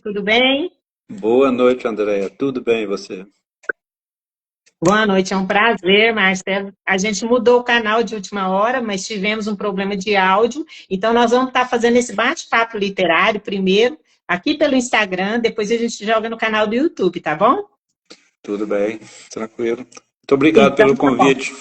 Tudo bem? Boa noite, Andréia. Tudo bem, e você? Boa noite, é um prazer, Marcelo. A gente mudou o canal de última hora, mas tivemos um problema de áudio, então nós vamos estar fazendo esse bate-papo literário primeiro, aqui pelo Instagram, depois a gente joga no canal do YouTube, tá bom? Tudo bem, tranquilo. Muito obrigado Então, pelo tá bom. convite.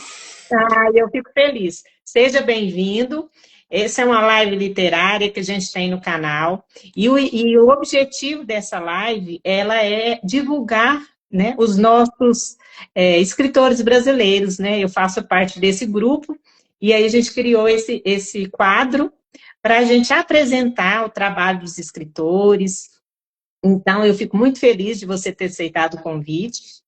Eu fico feliz. Seja bem-vindo. Essa é uma live literária que a gente tem no canal. E o objetivo dessa live, ela é divulgar, né, os nossos escritores brasileiros, né? Eu faço parte desse grupo, e aí a gente criou esse quadro para a gente apresentar o trabalho dos escritores. Então, eu fico muito feliz de você ter aceitado o convite.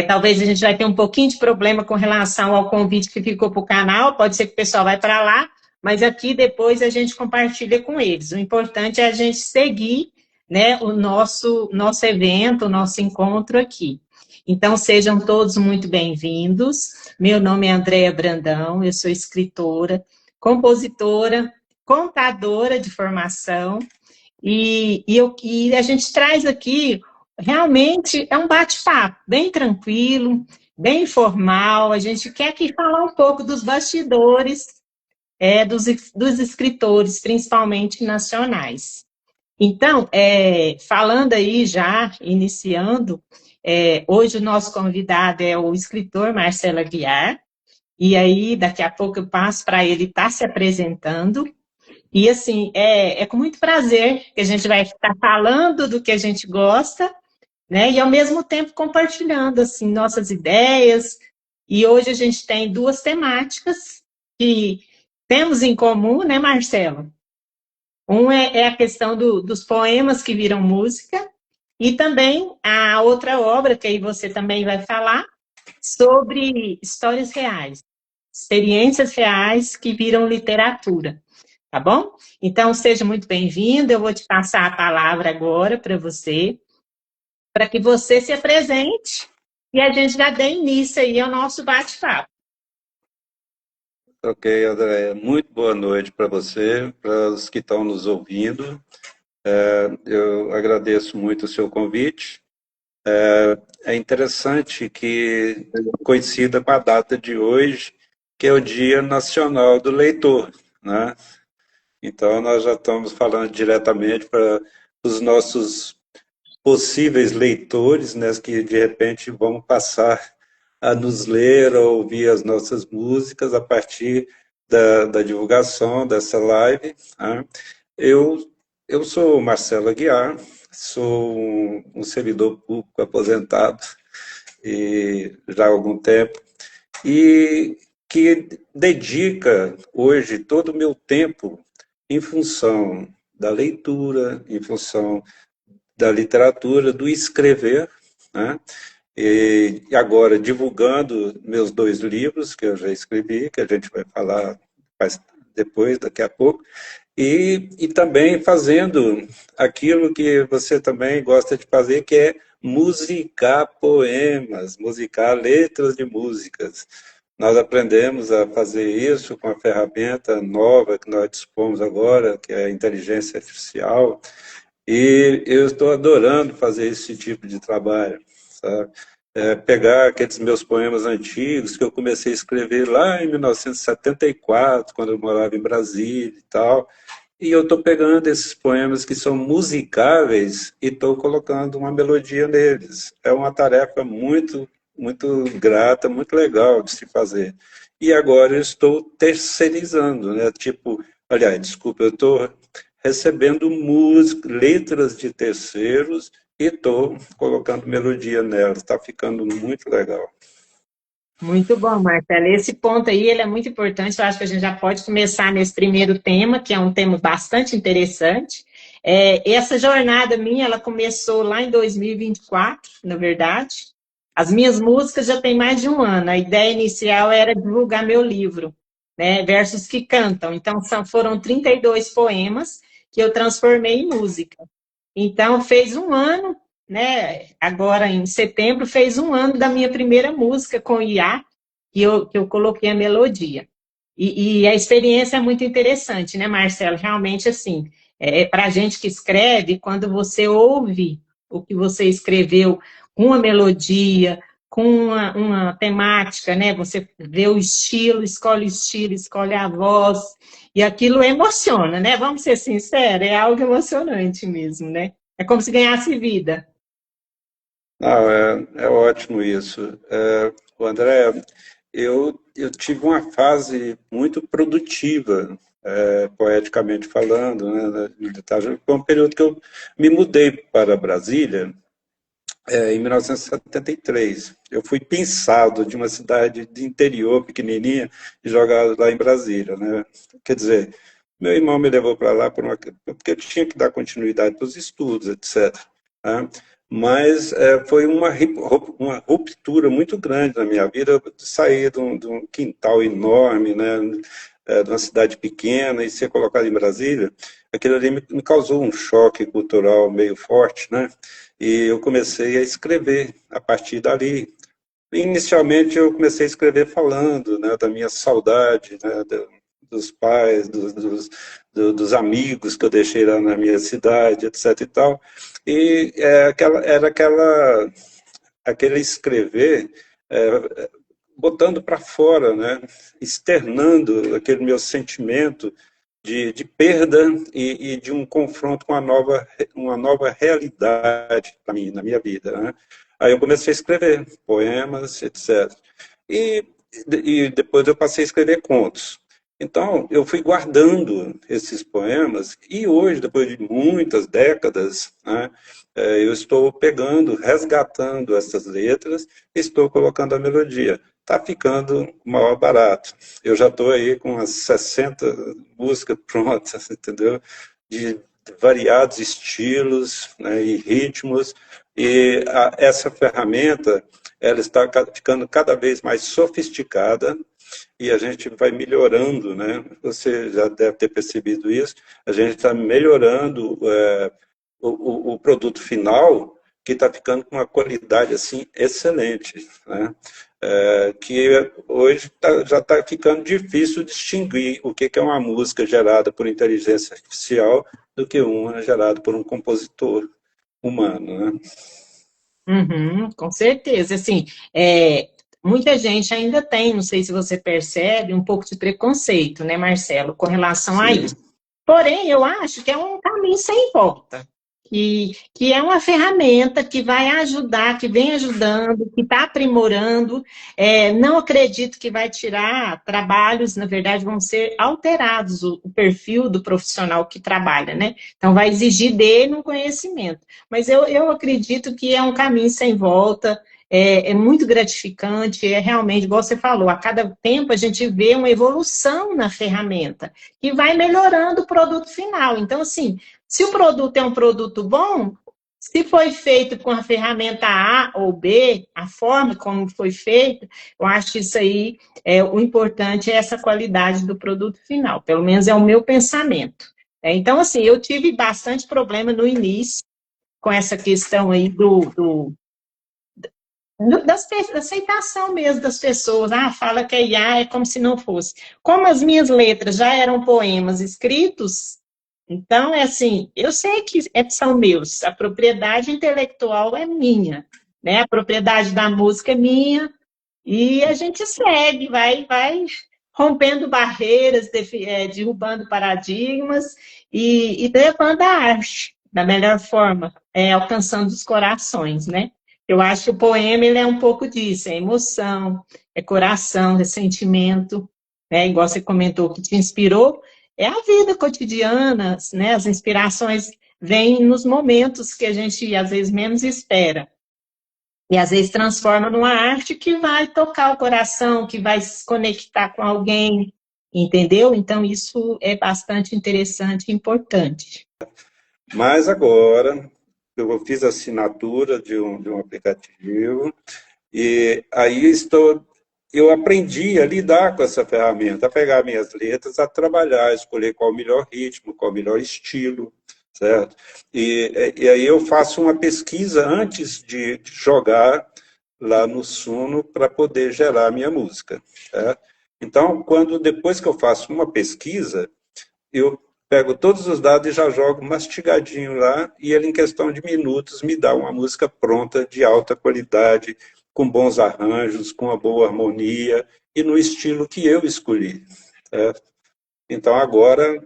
Talvez a gente vai ter um pouquinho de problema com relação ao convite que ficou para o canal, pode ser que o pessoal vai para lá, mas aqui depois a gente compartilha com eles. O importante é a gente seguir, né, o nosso evento, o nosso encontro aqui. Então, sejam todos muito bem-vindos. Meu nome é Andréa Brandão, eu sou escritora, compositora, contadora de formação, e a gente traz aqui, realmente, é um bate-papo bem tranquilo, bem informal. A gente quer aqui falar um pouco dos bastidores dos escritores, principalmente nacionais. Então, falando aí já, iniciando, hoje o nosso convidado é o escritor Marcelo Aguiar, e aí daqui a pouco eu passo para ele estar se apresentando. E assim, é com muito prazer que a gente vai estar falando do que a gente gosta, né? E ao mesmo tempo compartilhando assim nossas ideias. E hoje a gente tem duas temáticas que temos em comum, né, Marcelo? Um é a questão dos poemas que viram música, e também a outra obra, que aí você também vai falar, sobre histórias reais, experiências reais que viram literatura. Tá bom? Então, seja muito bem-vindo. Eu vou te passar a palavra agora para você, para que você se apresente e a gente já dê início aí ao nosso bate-papo. Ok, Andréia. Muito boa noite para você, para os que estão nos ouvindo. Eu agradeço muito o seu convite. É interessante que coincida com a data de hoje, que é o Dia Nacional do Leitor, né? Então, nós já estamos falando diretamente para os nossos possíveis leitores, né, que de repente vão passar a nos ler ou ouvir as nossas músicas a partir da divulgação dessa live. Né? Eu, eu sou Marcelo Aguiar, sou um servidor público aposentado e já há algum tempo, e que dedica hoje todo o meu tempo em função da leitura, em função da literatura, do escrever, né? E agora divulgando meus dois livros que eu já escrevi, que a gente vai falar depois, daqui a pouco, e também fazendo aquilo que você também gosta de fazer, que é musicar poemas, musicar letras de músicas. Nós aprendemos a fazer isso com a ferramenta nova que nós dispomos agora, que é a inteligência artificial, e eu estou adorando fazer esse tipo de trabalho, sabe? Pegar aqueles meus poemas antigos que eu comecei a escrever lá em 1974, quando eu morava em Brasília e tal, e eu estou pegando esses poemas que são musicáveis e estou colocando uma melodia neles. É uma tarefa muito grata, muito legal de se fazer. E agora eu estou terceirizando, né? Tipo, aliás, desculpa, eu estou recebendo música, letras de terceiros e estou colocando melodia nelas. Está ficando muito legal. Muito bom, Marcelo. Esse ponto aí, ele é muito importante. Eu acho que a gente já pode começar nesse primeiro tema, que é um tema bastante interessante. Essa jornada minha, ela começou lá em 2024, na verdade. As minhas músicas já têm mais de um ano. A ideia inicial era divulgar meu livro, né, Versos que Cantam. Então, foram 32 poemas que eu transformei em música. Então, fez um ano, né? Agora, em setembro, fez um ano da minha primeira música com o IA, que eu coloquei a melodia. E a experiência é muito interessante, né, Marcelo? Realmente, assim, para a gente que escreve, quando você ouve o que você escreveu com uma melodia, com uma temática, né? Você vê o estilo, escolhe a voz, e aquilo emociona, né? Vamos ser sinceros, é algo emocionante mesmo, né? É como se ganhasse vida. Não, é ótimo isso. O André, eu tive uma fase muito produtiva, poeticamente falando, né? Foi um período que eu me mudei para Brasília, em 1973. Eu fui pensado de uma cidade de interior, pequenininha, e jogado lá em Brasília, né? Quer dizer, meu irmão me levou para lá porque eu tinha que dar continuidade para os estudos, etc. Né? Mas foi uma ruptura muito grande na minha vida, sair de um quintal enorme, né? De uma cidade pequena e ser colocado em Brasília, aquilo ali me causou um choque cultural meio forte, né? E eu comecei a escrever a partir dali. Inicialmente eu comecei a escrever falando, né, da minha saudade, né, dos pais, dos amigos que eu deixei lá na minha cidade, etc. e tal. E era aquele escrever botando para fora, né, externando aquele meu sentimento de perda e de um confronto com uma nova realidade para mim, na minha vida. Né? Aí eu comecei a escrever poemas, etc. E, e depois eu passei a escrever contos. Então, eu fui guardando esses poemas e hoje, depois de muitas décadas, né, eu estou pegando, resgatando essas letras e estou colocando a melodia. Está ficando o maior barato. Eu já estou aí com umas 60 músicas prontas, entendeu? De variados estilos, né, e ritmos. E essa ferramenta, ela está ficando cada vez mais sofisticada e a gente vai melhorando, né? Você já deve ter percebido isso. A gente está melhorando o produto final, que está ficando com uma qualidade assim excelente, né? Que hoje já está ficando difícil distinguir o que é uma música gerada por inteligência artificial do que uma gerada por um compositor humano, né? Uhum, com certeza. Assim, muita gente ainda tem, não sei se você percebe, um pouco de preconceito, né, Marcelo, com relação a Sim. isso. Porém, eu acho que é um caminho sem volta, que é uma ferramenta que vai ajudar, que vem ajudando, que está aprimorando. Não acredito que vai tirar trabalhos, na verdade, vão ser alterados o perfil do profissional que trabalha, né? Então, vai exigir dele um conhecimento. Mas eu acredito que é um caminho sem volta. É muito gratificante, é realmente, igual você falou, a cada tempo a gente vê uma evolução na ferramenta, que vai melhorando o produto final. Então, assim, se o produto é um produto bom, se foi feito com a ferramenta A ou B, a forma como foi feito, eu acho que isso aí, o importante é essa qualidade do produto final, pelo menos é o meu pensamento. Então, assim, eu tive bastante problema no início com essa questão aí da aceitação mesmo das pessoas. Fala que a IA é como se não fosse. Como as minhas letras já eram poemas escritos, então, é assim, eu sei que são meus, a propriedade intelectual é minha, né? A propriedade da música é minha, e a gente segue, vai rompendo barreiras, derrubando paradigmas e levando a arte da melhor forma, alcançando os corações, né? Eu acho que o poema ele é um pouco disso, é emoção, é coração, é sentimento, né? Igual você comentou que te inspirou, é a vida cotidiana, né? As inspirações vêm nos momentos que a gente às vezes menos espera. E às vezes transforma numa arte que vai tocar o coração, que vai se conectar com alguém, entendeu? Então isso é bastante interessante e importante. Mas agora, eu fiz a assinatura de um aplicativo, e aí eu aprendi a lidar com essa ferramenta, a pegar minhas letras, a trabalhar, a escolher qual o melhor ritmo, qual o melhor estilo, certo? E aí eu faço uma pesquisa antes de jogar lá no Suno para poder gerar a minha música, certo? Então, depois que eu faço uma pesquisa, eu pego todos os dados e já jogo mastigadinho lá, e ele, em questão de minutos, me dá uma música pronta, de alta qualidade, com bons arranjos, com uma boa harmonia, e no estilo que eu escolhi. Certo? Então, agora,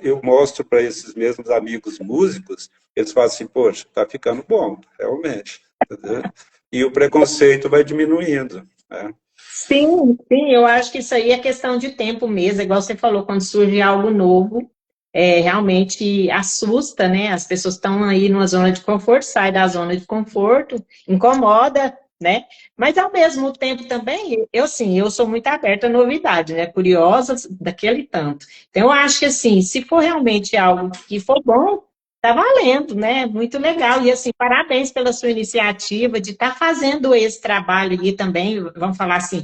eu mostro para esses mesmos amigos músicos, eles falam assim, poxa, está ficando bom, realmente. Entendeu? E o preconceito vai diminuindo. Né? Sim, sim, eu acho que isso aí é questão de tempo mesmo, igual você falou, quando surge algo novo, realmente assusta, né? As pessoas estão aí numa zona de conforto, sai da zona de conforto, incomoda, né? Mas ao mesmo tempo também, eu sim, eu sou muito aberta à novidade, né? Curiosa daquele tanto. Então, eu acho que assim, se for realmente algo que for bom, tá valendo, né? Muito legal. E assim, parabéns pela sua iniciativa de estar fazendo esse trabalho aí também, vamos falar assim,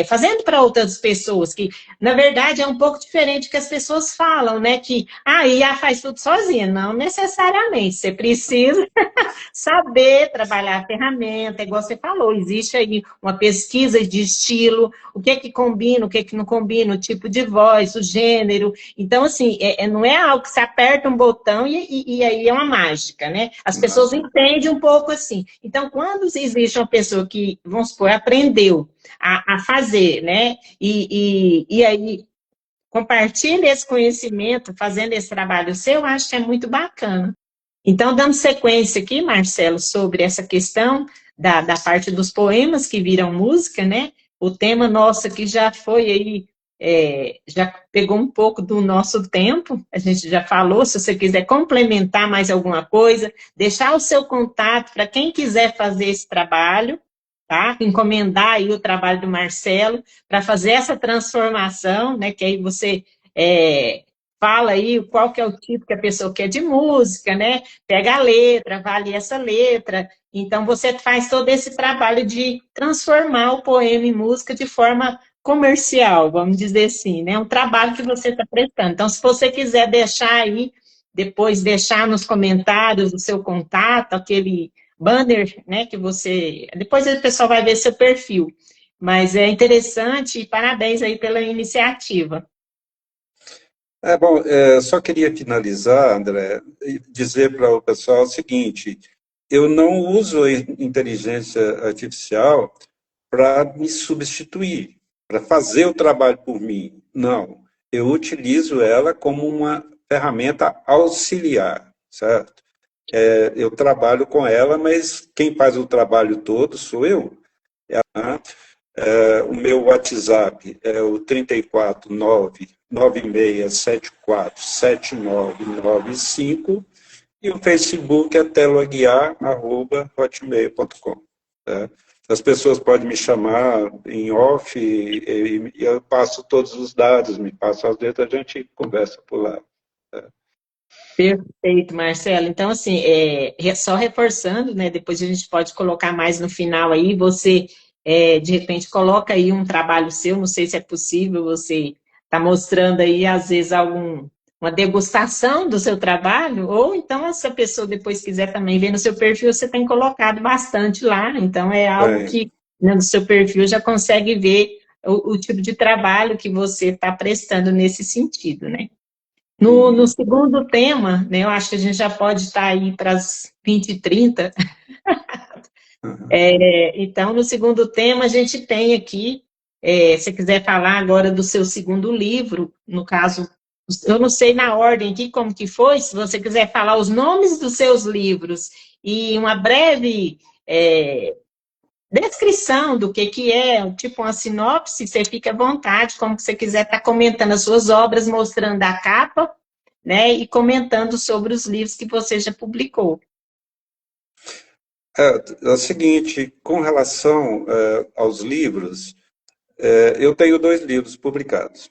fazendo para outras pessoas, que na verdade é um pouco diferente do que as pessoas falam, né? Que a IA faz tudo sozinha. Não necessariamente. Você precisa saber trabalhar a ferramenta, igual você falou, existe aí uma pesquisa de estilo, o que é que combina, o que é que não combina, o tipo de voz, o gênero. Então, assim, não é algo que você aperta um botão e aí é uma mágica, né? As pessoas entendem um pouco assim. Então, quando existe uma pessoa que, vamos supor, aprendeu a fazer, né? E aí compartilha esse conhecimento, fazendo esse trabalho seu, eu acho que é muito bacana. Então, dando sequência aqui, Marcelo, sobre essa questão da parte dos poemas que viram música, né? O tema nosso aqui já foi aí, já pegou um pouco do nosso tempo, a gente já falou, se você quiser complementar mais alguma coisa, deixar o seu contato para quem quiser fazer esse trabalho, tá? Encomendar aí o trabalho do Marcelo para fazer essa transformação, né? Que aí você fala aí qual que é o tipo que a pessoa quer de música, né? Pega a letra, avalia essa letra. Então, você faz todo esse trabalho de transformar o poema em música de forma comercial, vamos dizer assim, né? Um trabalho que você está prestando. Então, se você quiser deixar aí, depois deixar nos comentários o seu contato, aquele banner, né, que você... Depois o pessoal vai ver seu perfil. Mas é interessante e parabéns aí pela iniciativa. Bom, só queria finalizar, André, e dizer para o pessoal o seguinte, eu não uso a inteligência artificial para me substituir, para fazer o trabalho por mim. Não, eu utilizo ela como uma ferramenta auxiliar, certo? Eu trabalho com ela, mas quem faz o trabalho todo sou eu. Né? O meu WhatsApp é o 349-9674-7995 e o Facebook é teloaguiar@hotmail.com. Tá? As pessoas podem me chamar em off e eu passo todos os dados, me passo as letras, a gente conversa por lá. Tá? Perfeito, Marcelo. Então, assim, só reforçando, né? Depois a gente pode colocar mais no final aí, você, de repente, coloca aí um trabalho seu, não sei se é possível, você está mostrando aí, às vezes, uma degustação do seu trabalho, ou então, se a pessoa depois quiser também ver no seu perfil, você tem colocado bastante lá, então é algo que, né, no seu perfil já consegue ver o tipo de trabalho que você está prestando nesse sentido, né? No segundo tema, né, eu acho que a gente já pode estar aí para as 20h30. Então, no segundo tema, a gente tem aqui, se você quiser falar agora do seu segundo livro, no caso, eu não sei na ordem aqui como que foi, se você quiser falar os nomes dos seus livros e uma breve descrição do que é, tipo uma sinopse, você fica à vontade, como que você quiser estar comentando as suas obras, mostrando a capa, né, e comentando sobre os livros que você já publicou. É o seguinte, com relação aos livros, eu tenho 2 livros publicados.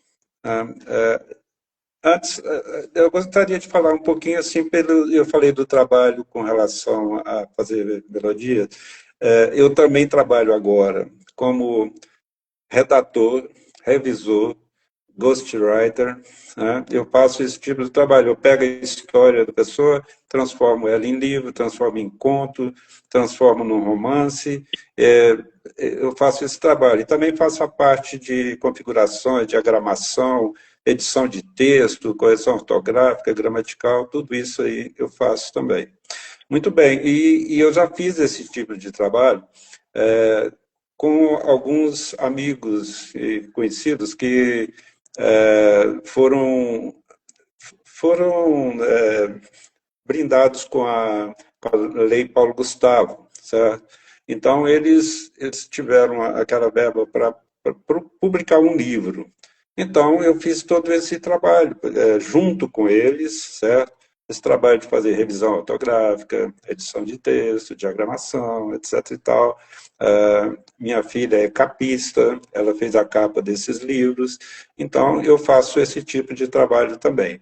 Antes, eu gostaria de falar um pouquinho assim, eu falei do trabalho com relação a fazer melodia. Eu também trabalho agora como redator, revisor, ghostwriter, né? Eu faço esse tipo de trabalho. Eu pego a história da pessoa, transformo ela em livro, transformo em conto, transformo num romance. Eu faço esse trabalho. E também faço a parte de configuração, diagramação, edição de texto, correção ortográfica, gramatical, tudo isso aí eu faço também. Muito bem, e eu já fiz esse tipo de trabalho com alguns amigos e conhecidos que foram brindados com a Lei Paulo Gustavo, certo? Então, eles tiveram aquela verba para publicar um livro. Então, eu fiz todo esse trabalho junto com eles, certo? Esse trabalho de fazer revisão ortográfica, edição de texto, diagramação, etc. e tal. Minha filha é capista, ela fez a capa desses livros, então eu faço esse tipo de trabalho também.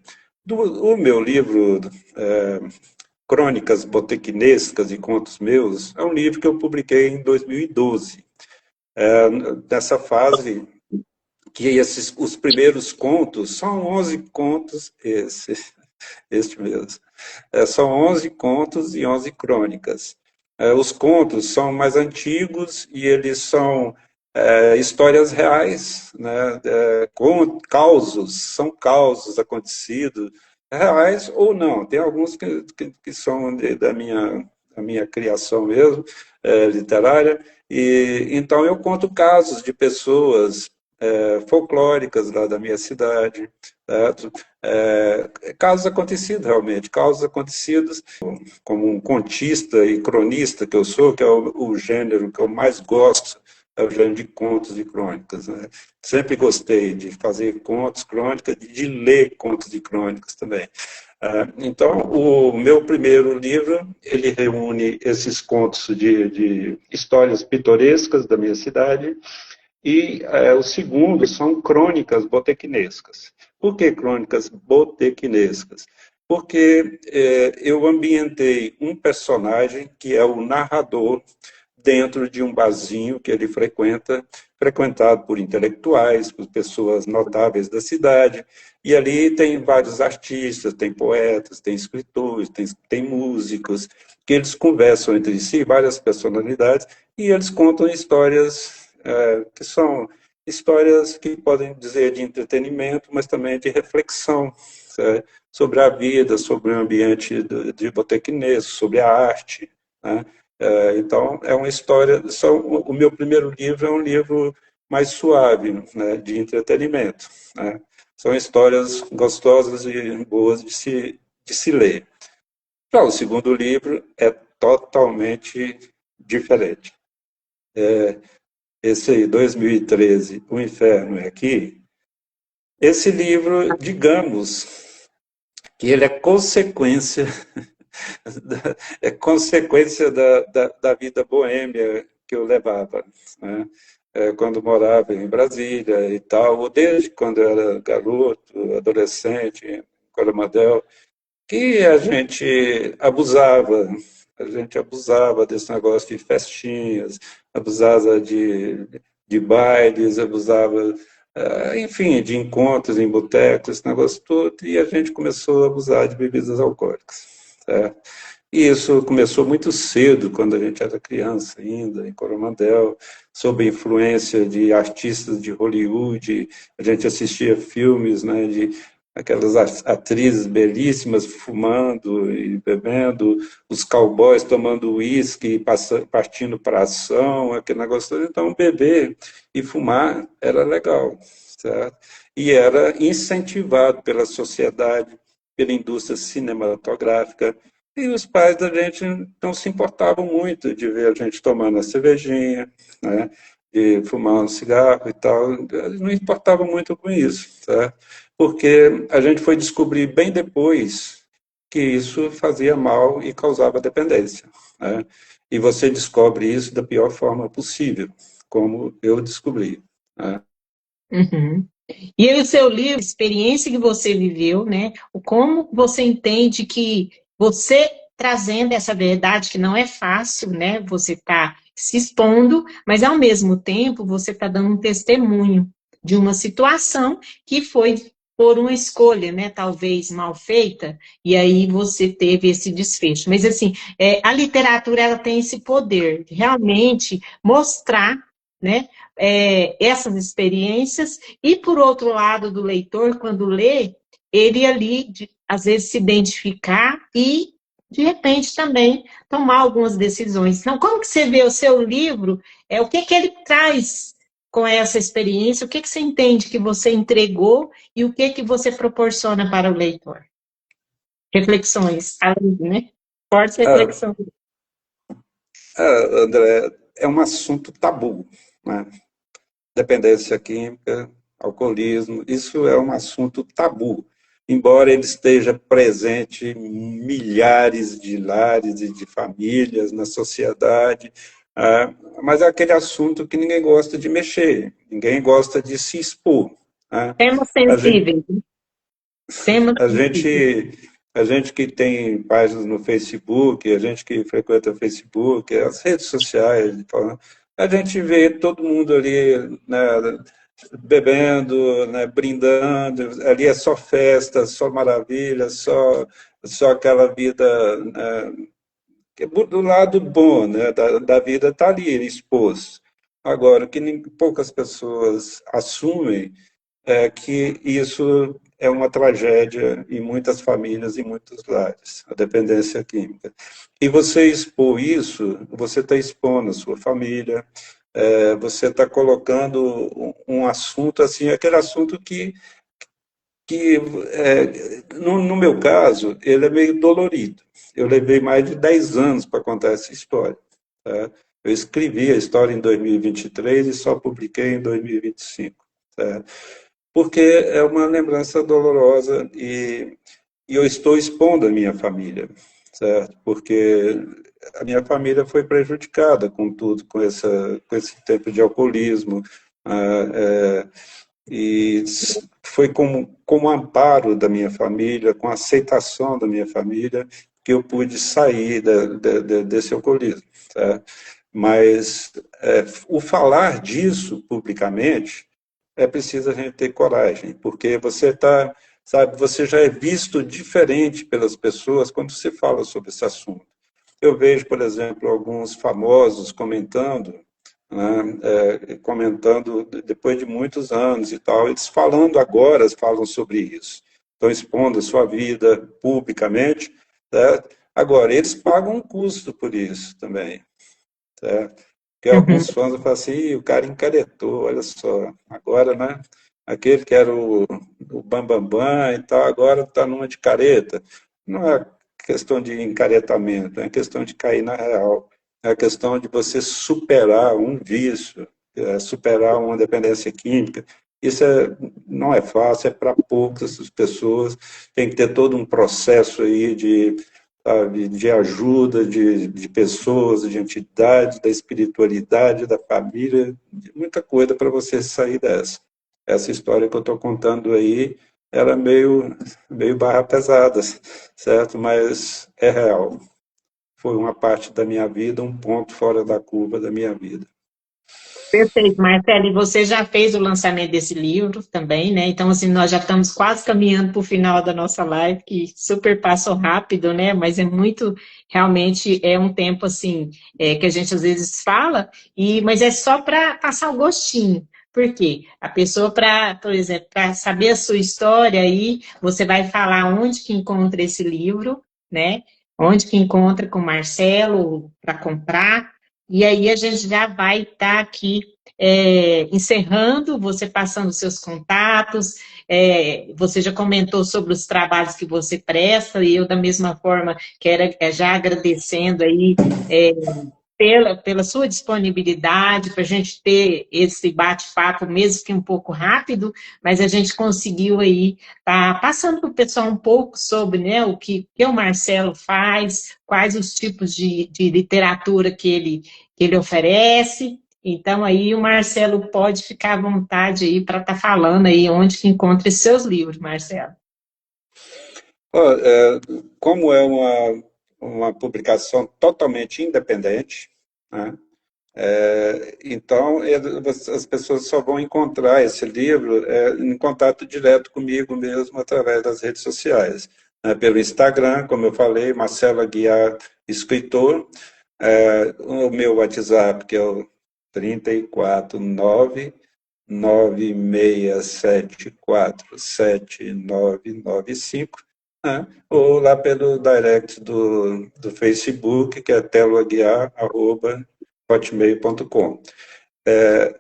O meu livro, Crônicas Botequinescas e Contos Meus, é um livro que eu publiquei em 2012. Nessa fase, que os primeiros contos, são 11 contos, este mesmo, são 11 contos e 11 crônicas. Os contos são mais antigos e eles são histórias reais, né? São causos acontecidos, reais ou não. Tem alguns que são da minha criação mesmo, literária, e então eu conto casos de pessoas folclóricas lá da minha cidade, certo? Casos acontecidos realmente, casos acontecidos, como um contista e cronista que eu sou, que é o gênero que eu mais gosto, é o gênero de contos e crônicas, né? Sempre gostei de fazer contos, crônicas, de ler contos e crônicas também. Então, o meu primeiro livro, ele reúne esses contos de histórias pitorescas da minha cidade, e o segundo são crônicas botequinescas. Por que crônicas botequinescas? Porque eu ambientei um personagem que é o narrador dentro de um barzinho que ele frequenta, frequentado por intelectuais, por pessoas notáveis da cidade, e ali tem vários artistas, tem poetas, tem escritores, tem músicos, que eles conversam entre si, várias personalidades, e eles contam histórias que são histórias que podem dizer de entretenimento, mas também de reflexão, certo? Sobre a vida, sobre o ambiente de botequinês, sobre a arte, né? Então, é uma história. O meu primeiro livro é um livro mais suave, né, de entretenimento, né? São histórias gostosas e boas de se ler. Já o segundo livro é totalmente diferente. Esse aí, 2013, O Inferno é Aqui. Esse livro, digamos, que ele é consequência da vida boêmia que eu levava, né? Quando morava em Brasília e tal, ou desde quando eu era garoto, adolescente, em Coromadel, que a gente abusava desse negócio de festinhas, abusava de bailes, abusava, enfim, de encontros em botecos, esse negócio todo, e a gente começou a abusar de bebidas alcoólicas, certo? E isso começou muito cedo, quando a gente era criança ainda, em Coromandel, sob a influência de artistas de Hollywood, a gente assistia filmes, né, de aquelas atrizes belíssimas fumando e bebendo, os cowboys tomando uísque, partindo para a ação, aquele negócio todo. Então, beber e fumar era legal, certo? E era incentivado pela sociedade, pela indústria cinematográfica, e os pais da gente não se importavam muito de ver a gente tomando a cervejinha, né, de fumar um cigarro e tal, eles não importavam muito com isso, certo? Porque a gente foi descobrir bem depois que isso fazia mal e causava dependência, né? E você descobre isso da pior forma possível, como eu descobri, né? Uhum. E aí o seu livro, a experiência que você viveu, né? Como você entende que você trazendo essa verdade que não é fácil, né? Você está se expondo, mas ao mesmo tempo você está dando um testemunho de uma situação que foi por uma escolha, né? Talvez mal feita, e aí você teve esse desfecho. Mas assim, a literatura ela tem esse poder de realmente mostrar, né, essas experiências, e por outro lado do leitor, quando lê, ele ali, às vezes, se identificar e, de repente, também tomar algumas decisões. Então, como que você vê o seu livro, o que que ele traz com essa experiência, o que que você entende que você entregou e o que que você proporciona para o leitor? Reflexões, além, né? Fortes Ah, reflexões. André, é um assunto tabu, né? Dependência química, alcoolismo, isso é um assunto tabu. Embora ele esteja presente em milhares de lares e de famílias na sociedade, mas é aquele assunto que ninguém gosta de mexer, ninguém gosta de se expor. Né? Temas A gente, sensíveis. Temas a sensíveis. gente, a gente que tem páginas no Facebook, a gente que frequenta o Facebook, as redes sociais, a gente vê todo mundo ali, né, bebendo, né, brindando, ali é só festa, só maravilha, só aquela vida, né, que do lado bom, né, da vida está ali exposto. Agora, o que poucas pessoas assumem é que isso é uma tragédia em muitas famílias e muitos lares, a dependência química. E você expor isso, você está expondo a sua família, você está colocando um assunto assim, aquele assunto que no meu caso, ele é meio dolorido. Eu levei mais de 10 anos para contar essa história. Tá? Eu escrevi a história em 2023 e só publiquei em 2025. Tá? Porque é uma lembrança dolorosa e eu estou expondo a minha família, certo? Porque a minha família foi prejudicada com tudo, com esse tempo de alcoolismo, ah, e foi como amparo da minha família, com aceitação da minha família, que eu pude sair desse alcoolismo, certo? Mas o falar disso publicamente é preciso a gente ter coragem, porque você está, sabe, você já é visto diferente pelas pessoas quando você fala sobre esse assunto. Eu vejo, por exemplo, alguns famosos comentando, né, comentando depois de muitos anos e tal, eles falando agora, falam sobre isso, estão expondo a sua vida publicamente, certo? Agora, eles pagam um custo por isso também, certo? Porque Uhum. alguns fãs falam assim: "Ih, o cara encaretou, olha só, agora, né? Aquele que era o Bambambam e tal, agora está numa de careta." Não é questão de encaretamento, é questão de cair na real. É a questão de você superar um vício, superar uma dependência química. Isso não é fácil, é para poucas pessoas. Tem que ter todo um processo aí de, sabe, de ajuda de pessoas, de entidades, da espiritualidade, da família, de muita coisa para você sair dessa. Essa história que eu estou contando aí era meio barra pesada, certo? Mas é real. Foi uma parte da minha vida, um ponto fora da curva da minha vida. Perfeito, Marcelo. E você já fez o lançamento desse livro também, né? Então, assim, nós já estamos quase caminhando para o final da nossa live, que super passou rápido, né? Mas é muito, realmente, é um tempo, assim, que a gente às vezes fala, mas é só para passar o gostinho. Por quê? A pessoa, por exemplo, para saber a sua história, aí você vai falar onde que encontra esse livro, né? Onde que encontra com o Marcelo para comprar. E aí a gente já vai estar aqui encerrando, você passando os seus contatos, você já comentou sobre os trabalhos que você presta, e eu da mesma forma quero já agradecendo aí pela sua disponibilidade, para a gente ter esse bate-papo, mesmo que um pouco rápido, mas a gente conseguiu aí tá passando para o pessoal um pouco sobre, né, o que o Marcelo faz, quais os tipos de literatura que ele oferece. Então, aí o Marcelo pode ficar à vontade aí para estar falando aí onde que encontra esses seus livros, Marcelo. Ó, como é uma publicação totalmente independente, né? Então, as pessoas só vão encontrar esse livro em contato direto comigo mesmo, através das redes sociais. Né? Pelo Instagram, como eu falei, Marcelo Aguiar, escritor. O meu WhatsApp, que é o 349-9674-7995, né? Ou lá pelo direct do Facebook, que é teloaguiar@hotmail.com.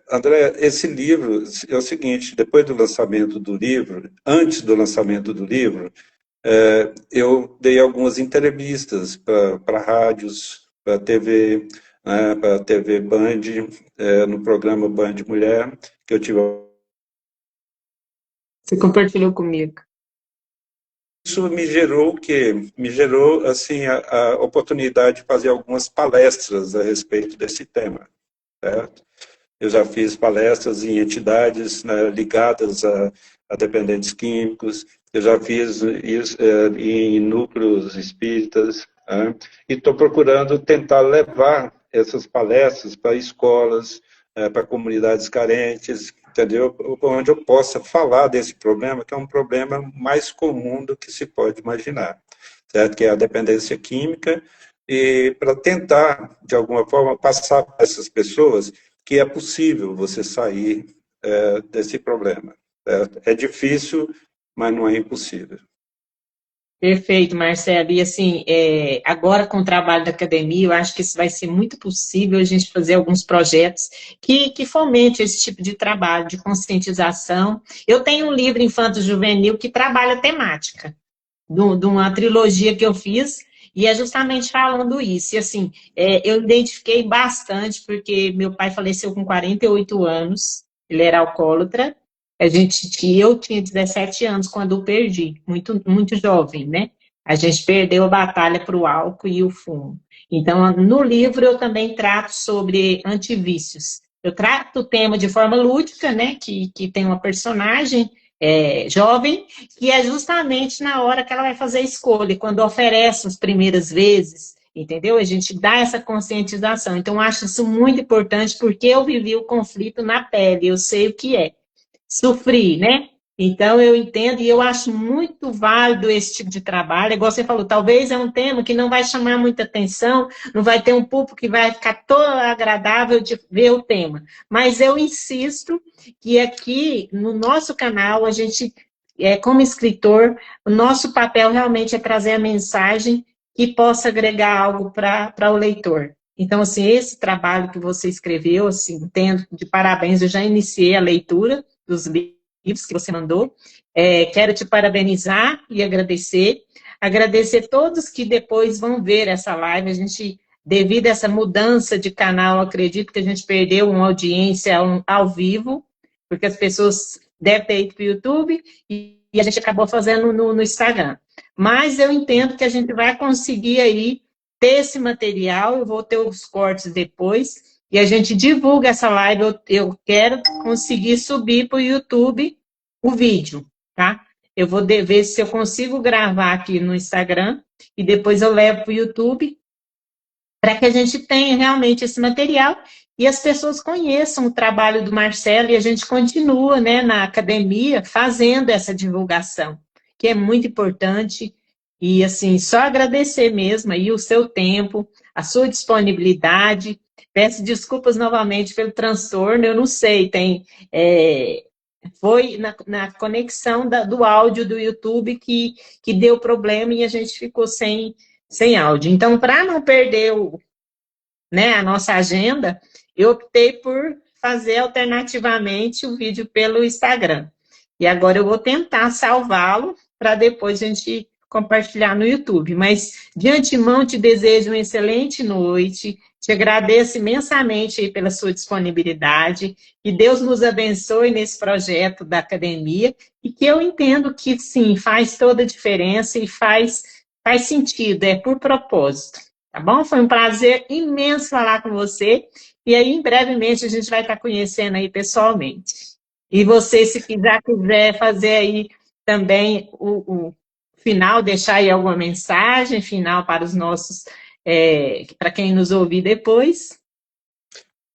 André, esse livro é o seguinte: depois do lançamento do livro, antes do lançamento do livro, eu dei algumas entrevistas para rádios, para TV, né, para a TV Band, no programa Band Mulher, que eu tive. Você compartilhou comigo. Isso me gerou o quê? Me gerou assim, a oportunidade de fazer algumas palestras a respeito desse tema, certo? Eu já fiz palestras em entidades, né, ligadas a dependentes químicos, eu já fiz isso em núcleos espíritas, né, e estou procurando tentar levar essas palestras para escolas, para comunidades carentes, entendeu? Onde eu possa falar desse problema, que é um problema mais comum do que se pode imaginar, certo? Que é a dependência química, e para tentar, de alguma forma, passar para essas pessoas que é possível você sair desse problema. Certo? É difícil, mas não é impossível. Perfeito, Marcelo. E assim, agora com o trabalho da academia, eu acho que isso vai ser muito possível a gente fazer alguns projetos que fomentem esse tipo de trabalho, de conscientização. Eu tenho um livro infanto-juvenil que trabalha a temática, de uma trilogia que eu fiz, e é justamente falando isso. E assim, eu identifiquei bastante, porque meu pai faleceu com 48 anos, ele era alcoólatra. Eu tinha 17 anos quando o perdi, muito, muito jovem, né? A gente perdeu a batalha para o álcool e o fumo. Então, no livro eu também trato sobre antivícios. Eu trato o tema de forma lúdica, né? Que tem uma personagem jovem, que é justamente na hora que ela vai fazer a escolha, quando oferece as primeiras vezes, entendeu? A gente dá essa conscientização. Então, eu acho isso muito importante, porque eu vivi o conflito na pele, eu sei o que é. Sofri, né? Então, eu entendo e eu acho muito válido esse tipo de trabalho. Igual você falou, talvez é um tema que não vai chamar muita atenção, não vai ter um público que vai ficar todo agradável de ver o tema. Mas eu insisto que aqui, no nosso canal, a gente, como escritor, o nosso papel realmente é trazer a mensagem que possa agregar algo para o leitor. Então, assim, esse trabalho que você escreveu, assim, entendo de parabéns, eu já iniciei a leitura dos livros que você mandou. Quero te parabenizar e agradecer. Agradecer todos que depois vão ver essa live. A gente, devido a essa mudança de canal, acredito que a gente perdeu uma audiência ao vivo, porque as pessoas devem ter ido para o YouTube e a gente acabou fazendo no Instagram. Mas eu entendo que a gente vai conseguir aí ter esse material, eu vou ter os cortes depois, e a gente divulga essa live. Eu quero conseguir subir para o YouTube o vídeo, tá? Eu vou ver se eu consigo gravar aqui no Instagram e depois eu levo para o YouTube para que a gente tenha realmente esse material e as pessoas conheçam o trabalho do Marcelo e a gente continua, né, na academia fazendo essa divulgação, que é muito importante. E, assim, só agradecer mesmo aí o seu tempo, a sua disponibilidade. Peço desculpas novamente pelo transtorno, eu não sei, foi na conexão do áudio do YouTube que deu problema e a gente ficou sem áudio. Então, para não perder a nossa agenda, eu optei por fazer alternativamente o vídeo pelo Instagram. E agora eu vou tentar salvá-lo para depois a gente compartilhar no YouTube. Mas, de antemão, te desejo uma excelente noite, te agradeço imensamente aí pela sua disponibilidade, que Deus nos abençoe nesse projeto da academia, e que eu entendo que, sim, faz toda a diferença e faz sentido, é por propósito. Tá bom? Foi um prazer imenso falar com você, e aí, brevemente, a gente vai estar conhecendo aí pessoalmente. E você, se quiser fazer aí também o final, deixar aí alguma mensagem final para os nossos, para quem nos ouvir depois.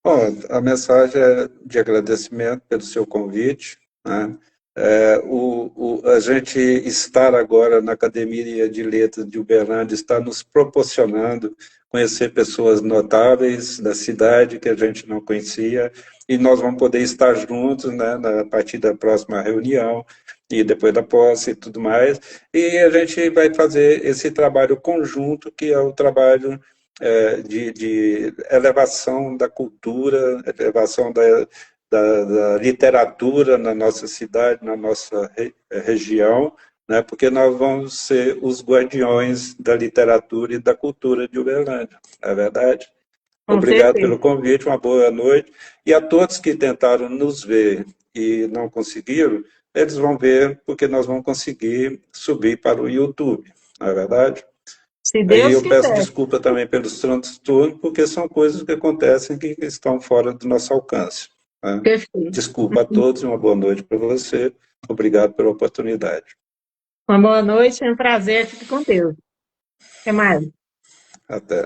Bom, a mensagem é de agradecimento pelo seu convite, né? A gente estar agora na Academia de Letras de Uberlândia está nos proporcionando conhecer pessoas notáveis da cidade que a gente não conhecia, e nós vamos poder estar juntos, né, a partir da próxima reunião, e depois da posse e tudo mais, e a gente vai fazer esse trabalho conjunto, que é o trabalho de elevação da cultura, elevação da literatura na nossa cidade, na nossa região, né, porque nós vamos ser os guardiões da literatura e da cultura de Uberlândia, não é verdade? Com Obrigado certeza. pelo convite, uma boa noite. E a todos que tentaram nos ver e não conseguiram, eles vão ver porque nós vamos conseguir subir para o YouTube, não é verdade? Se Aí Deus eu peço quiser. desculpa também pelos transtornos, porque são coisas que acontecem que estão fora do nosso alcance, né? Perfeito. Desculpa a todos e uma boa noite para você. Obrigado pela oportunidade. Uma boa noite, é um prazer. Fique com Deus. Até mais. Até.